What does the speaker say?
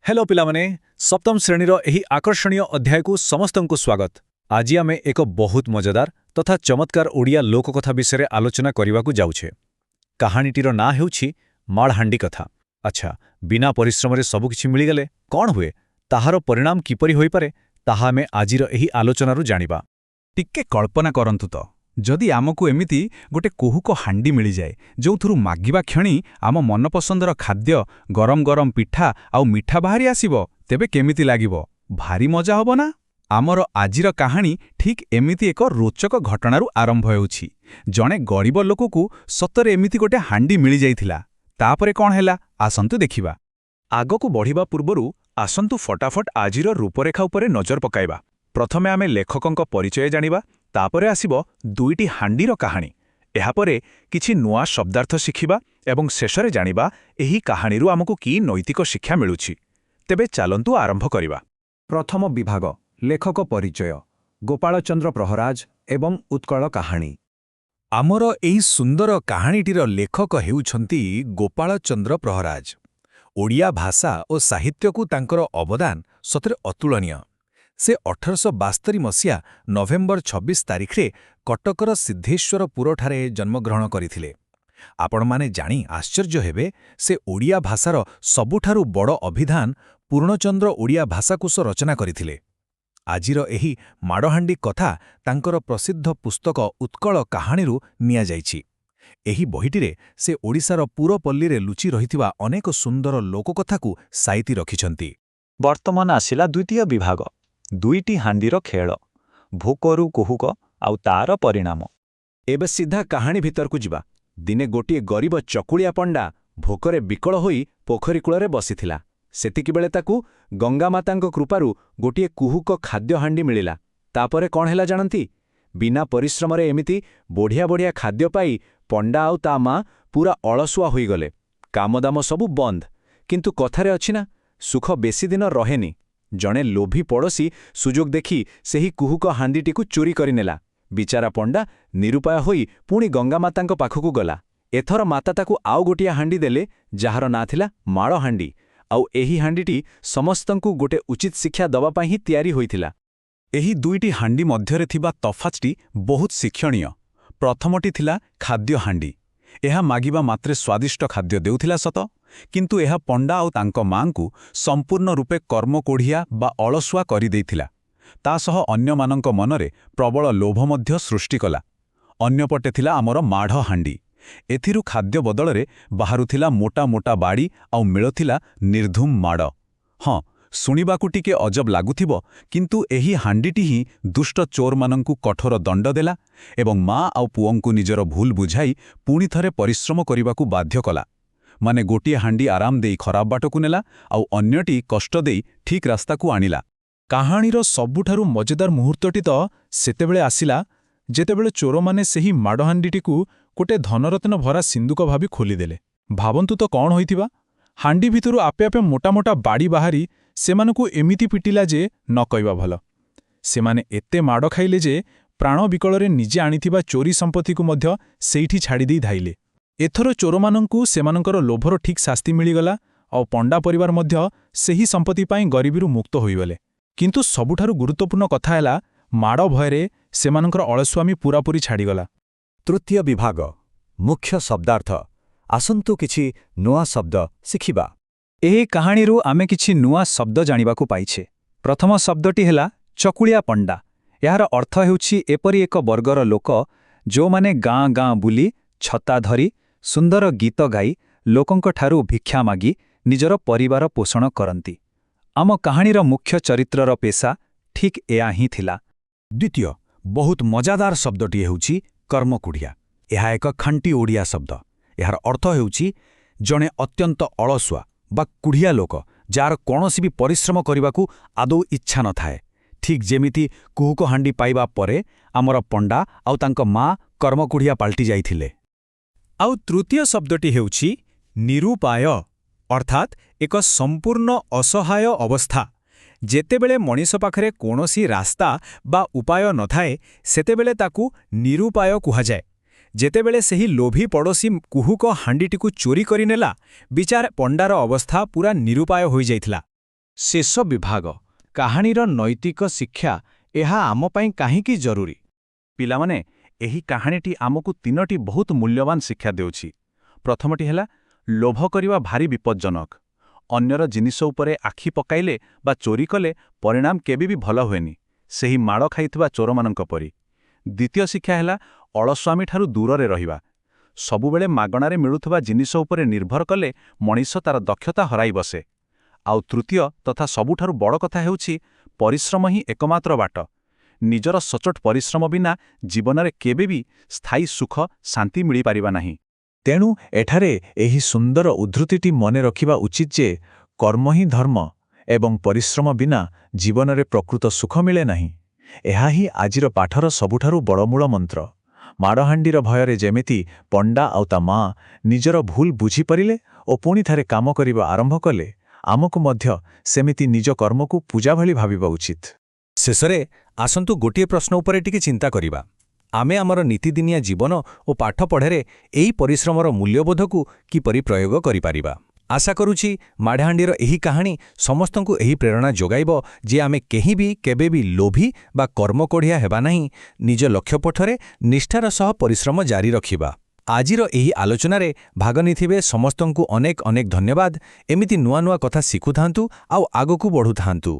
Hello पिलामने सप्तम श्रेणीर एही आकर्षणीय अध्यायकु समस्तंकु स्वागत। आज आमे एक बहुत मजादार तथा चमत्कार ओडिया लोककथा विषय आलोचना करने जाउछे। कहानीटीर ना हेउछि माळहांडी कथा। अच्छा, बिना परिश्रम रे सबकिछि मिलिगले कौन हुए, ताहार परिणाम किपरि होई पारे ताहा आमे आजिर एही आलोचनारु जानिबा। टिके कल्पना करंतु तो, जदि आमको एमिति गोटे कुहुक हांडी मिल जाए जो मागिबा क्षणी आम मनपसंदर खाद्य गरम गरम पिठा आउ मिठा बाहरी आसिबो, तेबे केमिति लागिबो? भारी मजा हबो ना। आमर आजिर कहानी ठीक एमिति एक रोचक घटनारू आरंभ हेउछि। जणे गरीब लोककु सतरे एमिति गोटे हांडी मिल जाइथिला। तापरे कोन हैला, आसंतु देखिबा। आगकु बढ़िबा पूर्वरु आसंतु फटाफट आजिर रूपरेखा उपरे नजर पकाइबा। प्रथमे आमे लेखकंक परिचय जानिबा, तापरे आसिबो दुईटी हांडीर कहानी। एहापरे किछि नुआ शब्दार्थ शिखिबा एवं शेषरे जानिबा एही कहानीरू आमको की नैतिक शिक्षा मिलुछि। तेबे चालंतु आरंभ करिबा। प्रथम विभाग लेखक परिचय गोपालचंद्र प्रहराज एवं उत्कल कहानी। आमर एही सुंदर कहानीटीर लेखक हेउछंती गोपालचंद्र प्रहराज। ओडिया भाषा और साहित्यकु तांकर अवदान सतरे अतुलनीय। से 1872 मसीहा नवेम्बर 26 तारिखरे कटकर सिद्धेश्वरपुरठारे जन्मग्रहण करिथिले। आपण माने जानी आश्चर्य हेबे, से ओडिया भाषार सबुठारु बड़ अभिधान पूर्णचंद्र ओडिया भाषाकोश रचना करिथिले। आजिर एही माड़हांडी कथा तांकर प्रसिद्ध पुस्तक उत्कल कहानीरू निया जाइछि। एही बहिटिरे से ओडिशार पुरपल्लीरे लुचि रहिथिबा अनेक सुंदर लोककथाकू साइति रखिछंती। वर्तमान आसिला द्वितीय विभाग दुईटी हांडीर खेल, भोकरू कुहुक आउ तार परिणाम। एबे सीधा कहानी भितरकू जिबा। दिने गोटिए गरीब चकुलिया पंडा भोकरे विकल होई पोखरी कूଳରେ बसिथिला। सेतिकी बेले ताकू गंगा मातांक कृपारू गोटिए कुहुक खाद्य हांडी मिलिला। तापरे कोन हैला जानंती? बिना परिश्रम रे एमिति बढ़िया बढ़िया खाद्य पाई पंडा आउ ता मां पूरा अलसुआ होई गले। कामदाम सबु बंद। किंतु कथारे अछि ना, सुख बेसी दिन रहेनी। जणे लोभी पड़ोसी सुजोग देखी सेही कुहुक हांडीटीकू चोरी करिनेला। बिचारा पंडा निरुपाय होई पुणी गंगा मातांक पाखकू गला। एथर माता ताकू आउ गोटिया हांडी देले, जाହାର ना थिला माळहांडी। आउ एही हांडीटी समस्तंकू गोटे उचित शिक्षा दबा पाई ही तयारी होइथिला। एही दुईटी हांडी मध्यरे थिबा तफातटी बहुत शिक्षणीय। प्रथमटी थिला खाद्य हांडी। एहा मागिबा मात्रे स्वादिष्ट खाद्य देउथिला सत, किंतु एहा पंडा आउ तांको मांकू संपूर्ण रूपे कर्मकोढ़िया बा अलसुआ करि देइथिला। ता सह अन्यमानंक मनरे प्रबल लोभ मध्य सृष्टि कला। अन्यपटे थिला आमर माढ़ हांडी। एथिरु खाद्य बदलरे बाहारुथिला मोटा मोटा बाड़ी आउ मिळुथिला निर्धूम माड़। हाँ, शुणिबाकू टिके अजब लागुथिबो, किंतु एही हांडीटी ही दुष्ट चोरमानंकू कठोर दंड देला एवं माँ आउ पुओंकू निजर भूल बुझाई पुणी थरे परिश्रम करिबाकू बाध्य कला। माने गोटिए हांडी आराम देई खराब बाटकू नेला आउ अन्यटी कष्ट देई ठीक रास्ताकू आनिला। कहानीर सबुठारु मजेदार मुहूर्तटी तो सेतेबेले आसिला जेतेबेले चोरमाने सेही माड़हांडीटीकू गोटे धनरत्न भरा सिंदुक भाबी खोलिदेले। भाबंतु तो कौन होइथिबा? हांडी भितरु आपे आपे मोटा मोटा बाड़ी बाहारी सेमानकू एमिति पिटिला जे न कइबा भल। सेमाने एते माड़ खाइले जे प्राण विकଳରେ निजे आनिथिबा चोरी संपत्तिकू मध्य सेइठी छाड़ी देई धाइले। एथर चोरमानंकू सेमानकर लोभर ठीक शास्ति मिलिगला और पंडा परिवार मध्य सेही संपत्ति पाई गरीबीरू मुक्त होइगले। किंतु सबुठारु गुरुत्वपूर्ण कथा हैला, माड़ भयरे सेमानकर अलस्वामी पूरापूरी छाड़ीगला। तृतीय विभाग मुख्य शब्दार्थ। आसंतु किछि नुआ शब्द शिखिबा। एही कहानीरू आमे किछि नुआ शब्द जानिबाकू पाइछे। प्रथम शब्दटी हैला चकुलिया पंडा। यार अर्थ हेउछि एपरि एक वर्गर लोक जो माने गाँ गाँ बुली छता धरी सुंदर गीत गाई लोकंक ठारू भिक्षा मागी निजर परिवार पोषण करंती। आम कहानीर मुख्य चरित्रर पेशा ठीक एया ही थिला। द्वितीय बहुत मजादार शब्दटी हेउछि कर्मकुढ़िया। एहा एक खांटी ओडिया शब्द। यार अर्थ हेउछि जणे अत्यंत अलसुआ बा कुढ़िया लोक, जार कौनसी भी परिश्रम करबाकू आदौ इच्छा न थाए। ठीक जेमिति कुहुक हांडी पाइबा परे आमर पंडा आउ तांको माँ कर्मकुढ़िया पाल्टी जाइथिले। आउ तृतीय शब्दटी हेउछि निरुपाय, अर्थात एक संपूर्ण असहाय अवस्था। जेतेबेले मनीष पाखरे कोनोसी रास्ता बा उपाय नथाए सेतेबेले ताकू निरुपाय कुहाजाए। जेतेबेले सेही लोभी पड़ोसी कुहुक हांडीटीकू चोरी करिनेला, बिचार पंडार अवस्था पूरा निरुपाय होई जाइथिला। ଶେଷ ବିଭାଗ କାହାଣୀର ନୈତିକ ଶିକ୍ଷା ଏହା ଆମ ପାଇଁ କାହିଁକି ଜରୁରୀ? ପିଲାମାନେ, ଏହି କାହାଣୀଟି ଆମକୁ 3ଟି ବହୁତ ମୂଲ୍ୟବାନ ଶିକ୍ଷା ଦେଉଛି। ପ୍ରଥମଟି ହେଲା, ଲୋଭ କରିବା ଭାରି ବିପଜ୍ଜନକ। ଅନ୍ୟର ଜିନିଷ ଉପରେ ଆଖି ପକାଇଲେ ବା ଚୋରି କଲେ ପରିଣାମ କେବେ ବି ଭଲ ହୁଏନି, ସେହି ମାଡ଼ ଖାଇଥିବା ଚୋରମାନଙ୍କ ପରି। ଦ୍ୱିତୀୟ ଶିକ୍ଷା ହେଲା, ଅଳସ୍ୱାମୀଠାରୁ ଦୂରରେ ରହିବା। ସବୁବେଳେ ମାଗଣାରେ ମିଳୁଥିବା ଜିନିଷ ଉପରେ ନିର୍ଭର କଲେ ମଣିଷ ତାର ଦକ୍ଷତା ହରାଇ ବସେ। ଆଉ ତୃତୀୟ ତଥା ସବୁଠାରୁ ବଡ଼ କଥା ହେଉଛି, ପରିଶ୍ରମ ହିଁ ଏକମାତ୍ର ବାଟ। ନିଜର ସଚୋଟ ପରିଶ୍ରମ ବିନା ଜୀବନରେ କେବେ ବି ସ୍ଥାୟୀ ସୁଖ ଶାନ୍ତି ମିଳିପାରିବା ନାହିଁ। ତେଣୁ ଏଠାରେ ଏହି ସୁନ୍ଦର ଉଦ୍ଧୃତିଟି ମନେ ରଖିବା ଉଚିତ ଯେ କର୍ମ ହିଁ ଧର୍ମ ଏବଂ ପରିଶ୍ରମ ବିନା ଜୀବନରେ ପ୍ରକୃତ ସୁଖ ମିଳେ ନାହିଁ। ଏହା ହିଁ ଆଜିର ପାଠର ସବୁଠାରୁ ବଡ଼ ମୂଳ ମନ୍ତ୍ର। ମାଡ଼ହାଣ୍ଡିର ଭୟରେ ଯେମିତି ପଣ୍ଡା ଆଉ ତା ମା ନିଜର ଭୁଲ ବୁଝିପାରିଲେ ଓ ପୁଣି ଥରେ କାମ କରିବା ଆରମ୍ଭ କଲେ, ଆମକୁ ମଧ୍ୟ ସେମିତି ନିଜ କର୍ମକୁ ପୂଜା ଭଳି ଭାବିବା ଉଚିତ। ଶେଷରେ ଆସନ୍ତୁ ଗୋଟିଏ ପ୍ରଶ୍ନ ଉପରେ ଟିକେ ଚିନ୍ତା କରିବା। ଆମେ ଆମର ନୀତିଦିନିଆ ଜୀବନ ଓ ପାଠପଢ଼ାରେ ଏହି ପରିଶ୍ରମର ମୂଲ୍ୟବୋଧକୁ କିପରି ପ୍ରୟୋଗ କରିପାରିବା? ଆଶା କରୁଛି ମାଡ଼ହାଣ୍ଡିର ଏହି କାହାଣୀ ସମସ୍ତଙ୍କୁ ଏହି ପ୍ରେରଣା ଯୋଗାଇବ ଯେ ଆମେ କେହି ବି କେବେ ବି ଲୋଭୀ ବା କର୍ମକୋଢ଼ିଆ ହେବା ନାହିଁ। ନିଜ ଲକ୍ଷ୍ୟପଥରେ ନିଷ୍ଠାର ସହ ପରିଶ୍ରମ ଜାରି ରଖିବା। ଆଜିର ଏହି ଆଲୋଚନାରେ ଭାଗ ନେଇଥିବେ ସମସ୍ତଙ୍କୁ ଅନେକ ଅନେକ ଧନ୍ୟବାଦ। ଏମିତି ନୂଆ ନୂଆ କଥା ଶିଖୁଥାନ୍ତୁ ଆଉ ଆଗକୁ ବଢ଼ୁଥାନ୍ତୁ।